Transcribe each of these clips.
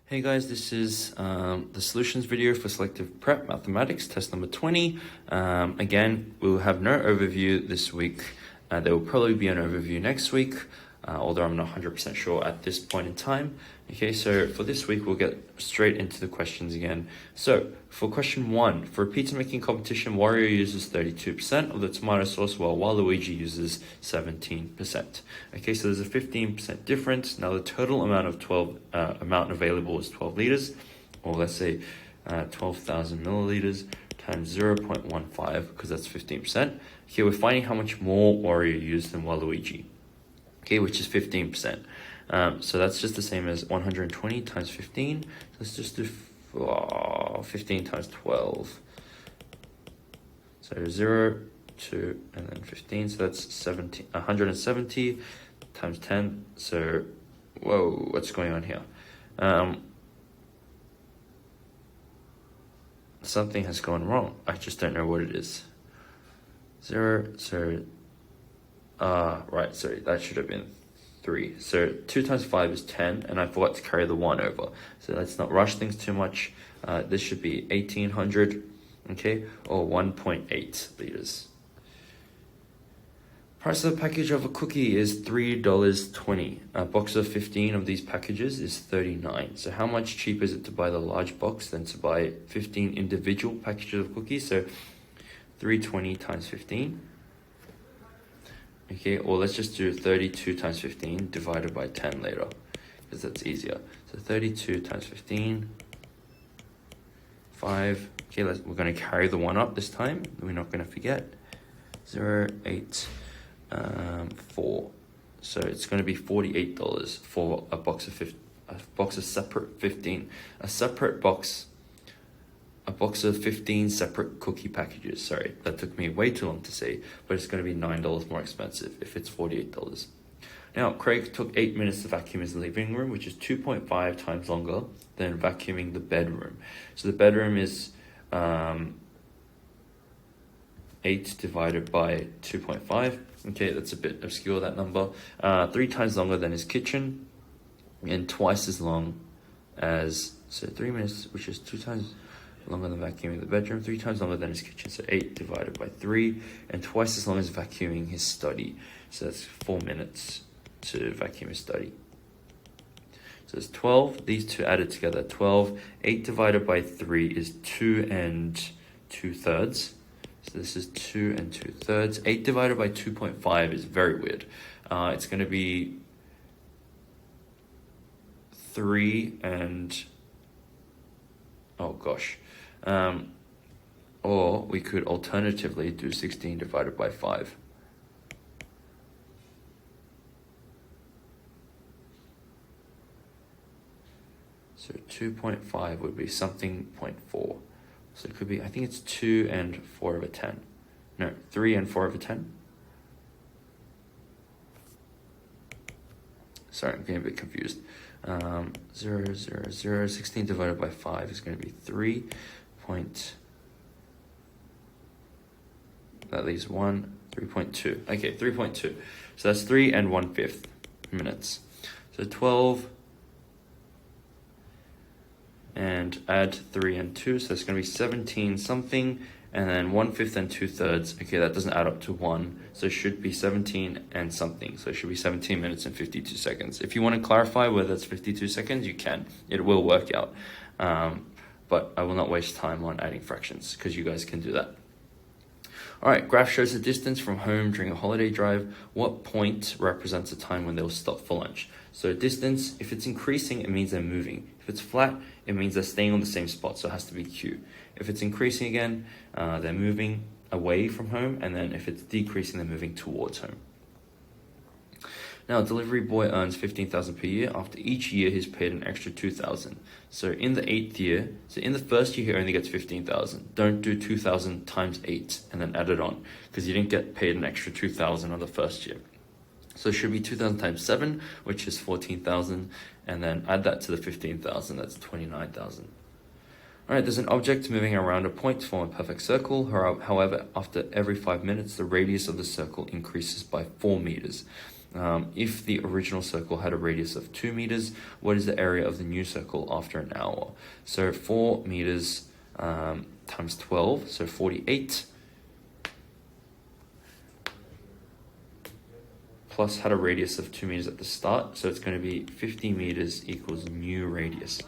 Hey guys, this is the solutions video for selective prep mathematics test number 20. Again, we'll have no overview this week. There will probably be an overview next week, although I'm not 100% sure at this point in time. Okay, so for this week, we'll get straight into the questions again. So for question 1, for a pizza making competition, Wario uses 32% of the tomato sauce while Waluigi uses 17%. Okay, so there's a 15% difference. Now the total amount available is 12 liters, or let's say 12,000 milliliters times 0.15, because that's 15%. Okay, we're finding how much more Wario used than Waluigi, okay, which is 15%. So that's just the same as 120 times 15. Let's just do 15 times 12. So 0, 2, and then 15. So that's 170 times 10. So, whoa, what's going on here? Something has gone wrong. I just don't know what it is. 0, so, right, sorry, that should have been 3. So 2 times 5 is 10, and I forgot to carry the 1 over. So let's not rush things too much. This should be 1800, okay, or 1.8 liters. Price of a package of a cookie is $3.20. A box of 15 of these packages is $39. So how much cheaper is it to buy the large box than to buy 15 individual packages of cookies? So $3.20 times 15. Okay, or let's just do 32 times 15 divided by 10 later, because that's easier. So 32 times 15, 5. Okay, we're going to carry the 1 up this time. We're not going to forget. 0, 8, 4. So it's going to be $48 for a box of separate 15. A box of 15 separate cookie packages. Sorry, that took me way too long to say, but it's going to be $9 more expensive if it's $48. Now, Craig took 8 minutes to vacuum his living room, which is 2.5 times longer than vacuuming the bedroom. So the bedroom is 8 divided by 2.5. Okay, that's a bit obscure, that number. 3 times longer than his kitchen, and twice as long as, so 3 minutes, which is 2 times longer than vacuuming the bedroom, 3 times longer than his kitchen, so 8 divided by 3, and twice as long as vacuuming his study. So that's 4 minutes to vacuum his study. So it's 12, these two added together, 12. 8 divided by 3 is 2 2/3. So this is 2 2/3. 8 divided by 2.5 is very weird. It's going to be 3 and, oh gosh. Or we could alternatively do 16 divided by 5. So 2.5 would be something 0.4. So it could be, I think it's 2 and 4 over 10. No, 3 and 4 over 10. Sorry, I'm getting a bit confused. 0, 0, 0. 16 divided by 5 is going to be 3. That leaves 1, 3.2. Okay, 3.2. So that's 3 and 1/5 minutes. So 12 and add 3 and 2. So it's going to be 17 something, and then 1/5 and 2/3. Okay, that doesn't add up to 1. So it should be 17 and something. So it should be 17 minutes and 52 seconds. If you want to clarify whether it's 52 seconds, you can. It will work out. But I will not waste time on adding fractions, because you guys can do that. All right, graph shows the distance from home during a holiday drive. What point represents a time when they'll stop for lunch? So distance, if it's increasing, it means they're moving. If it's flat, it means they're staying on the same spot, so it has to be Q. If it's increasing again, they're moving away from home, and then if it's decreasing, they're moving towards home. Now, a delivery boy earns $15,000 per year. After each year, he's paid an extra $2,000. So in the 8th year, so in the first year, he only gets $15,000. Don't do 2,000 times 8 and then add it on, because you didn't get paid an extra $2,000 on the first year. So it should be 2,000 times 7, which is 14,000, and then add that to the 15,000, that's 29,000. All right, there's an object moving around a point to form a perfect circle. However, after every 5 minutes, the radius of the circle increases by 4 meters. If the original circle had a radius of 2 meters, what is the area of the new circle after an hour? So 4 meters times 12, so 48, plus had a radius of 2 meters at the start, so it's going to be 50 meters equals new radius.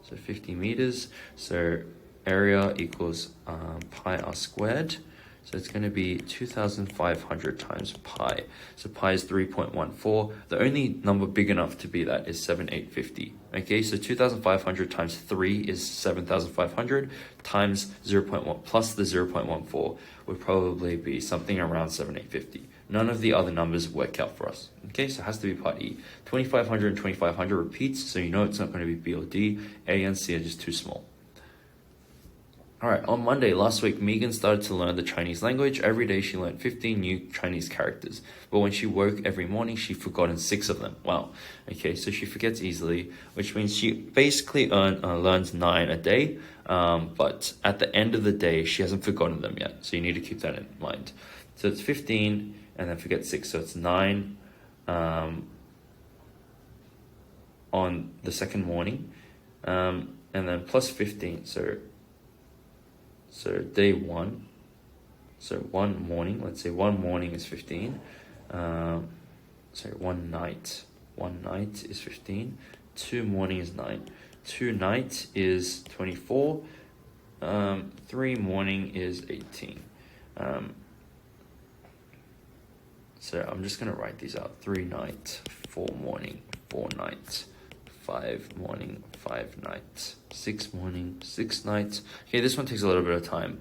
So 50 meters, so area equals pi r squared. So it's going to be 2,500 times pi. So pi is 3.14. The only number big enough to be that is 7,850. Okay, so 2,500 times 3 is 7,500 times 0.1 plus the 0.14 would probably be something around 7,850. None of the other numbers work out for us. Okay, so it has to be part E. 2,500 and 2,500 repeats, so you know it's not going to be B or D. A and C are just too small. All right, on Monday last week, Megan started to learn the Chinese language. Every day she learned 15 new Chinese characters. But when she woke every morning, she'd forgotten 6 of them. Wow. Okay, so she forgets easily, which means she basically learns 9 a day. But at the end of the day, she hasn't forgotten them yet. So you need to keep that in mind. So it's 15 and then forget 6. So it's 9 on the second morning. And then plus 15. So day 1, so one morning, let's say one morning is 15, one night is 15, 2 morning is 9, 2 night is 24, 3 morning is 18. So I'm just going to write these out: 3 night, 4 morning, 4 night, 5 morning, 5 nights, 6 morning, 6 nights. Okay, this one takes a little bit of time,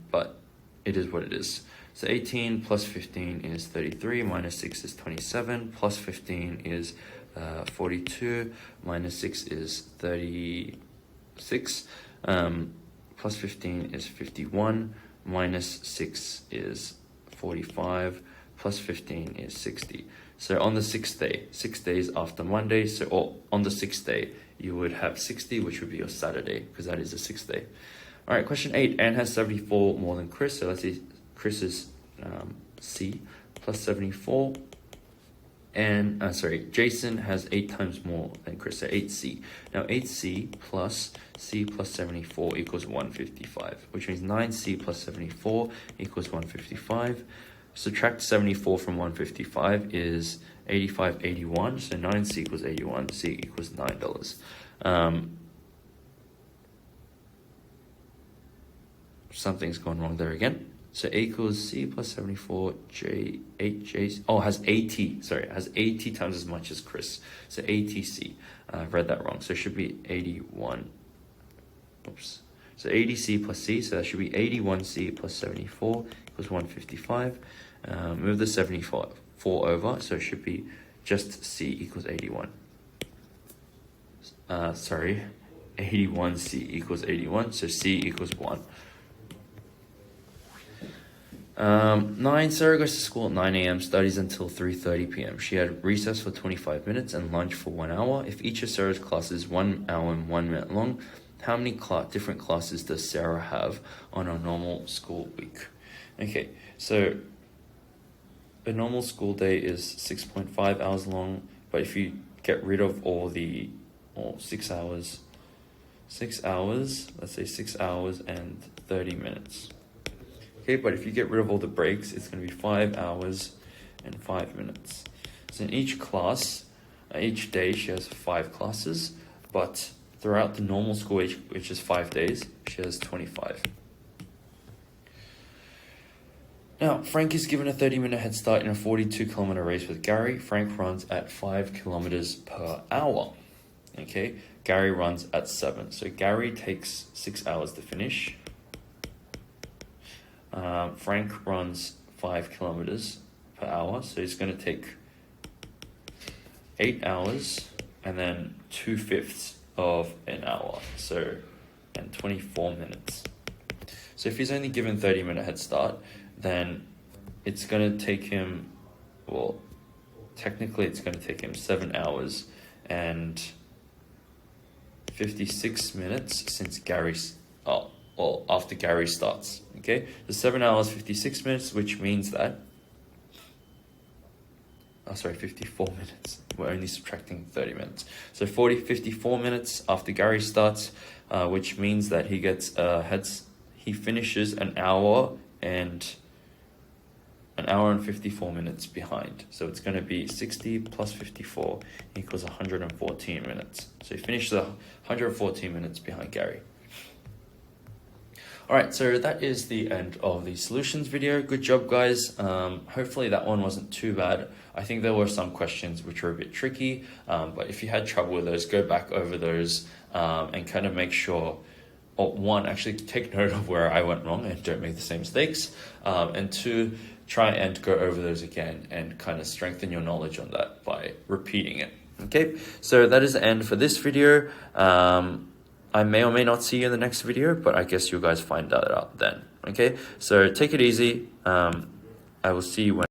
but it is what it is. So 18 plus 15 is 33, minus 6 is 27, plus 15 is 42, minus 6 is 36, plus 15 is 51, minus 6 is 45, plus 15 is 60. So on the 6th day, 6 days after Monday, or on the 6th day, you would have 60, which would be your Saturday, because that is the 6th day. All right, question 8. Anne has 74 more than Chris, so let's see Chris is C plus 74. And, Jason has 8 times more than Chris, so 8C. Now 8C plus C plus 74 equals 155, which means 9C plus 74 equals 155. Subtract 74 from 155 is 85.81, so 9C equals 81, C equals $9. Something's gone wrong there again. So A equals C plus 74, J, 8J, has 80, has 80 times as much as Chris. So ATC, I've read that wrong, so it should be 81, oops. So 80C plus C, so that should be 81C plus 74 equals 155. Move the 74 over, so it should be just C equals 81. 81C equals 81, so C equals 1. 9, Sarah goes to school at 9 a.m., studies until 3:30 p.m. She had recess for 25 minutes and lunch for 1 hour. If each of Sarah's classes 1 hour and 1 minute long, how many different classes does Sarah have on a normal school week? Okay, so a normal school day is 6.5 hours long, but if you get rid of all 6 hours, let's say 6 hours and 30 minutes. Okay, but if you get rid of all the breaks, it's going to be 5 hours and 5 minutes. So in each class, each day she has 5 classes, but throughout the normal school week, which is 5 days, she has 25. Now, Frank is given a 30-minute head start in a 42-kilometer race with Gary. Frank runs at 5 kilometers per hour. Okay, Gary runs at 7. So Gary takes 6 hours to finish. Frank runs 5 kilometers per hour, so he's going to take 8 hours and then 2/5 of an hour, and 24 minutes. So if he's only given 30-minute head start, then it's going to take him, technically it's going to take him 7 hours and 56 minutes since Gary's, or after Gary starts. Okay, so 7 hours 56 minutes, which means that 54 minutes. We're only subtracting 30 minutes. So 54 minutes after Gary starts, which means that he finishes an hour and 54 minutes behind. So it's going to be 60 plus 54 equals 114 minutes. So he finished 114 minutes behind Gary. All right, so that is the end of the solutions video. Good job, guys. Hopefully that one wasn't too bad. I think there were some questions which were a bit tricky, but if you had trouble with those, go back over those and kind of make sure, or one, actually take note of where I went wrong and don't make the same mistakes. And two, try and go over those again and kind of strengthen your knowledge on that by repeating it. Okay, so that is the end for this video. I may or may not see you in the next video, but I guess you guys find that out then. Okay, so take it easy. I will see you when